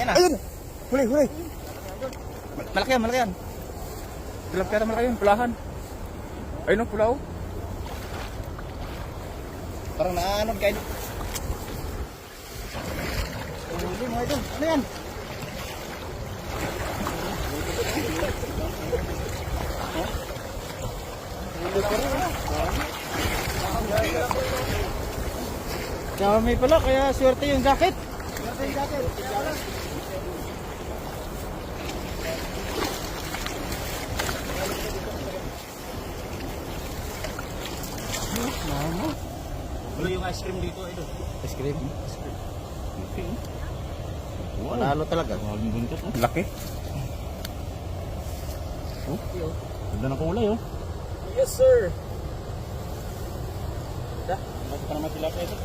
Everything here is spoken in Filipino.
Yan na. Ayun! Huli, huli! Malaki yan, malaki yan. Tilapia malaki yan, pulahan. Ayun o, pulaw. Parang naanod kayo. Huli mga idol. Ano yan? May pala, kaya swerte yung jacket. Swerte yung jacket. Wala yung ice cream dito, Edo. Ice cream? Okay. Panalo talaga. Laki. Oh, ganda ng kulay, oh. Yes, sir. Dah, masuk ke nama tilapia itu.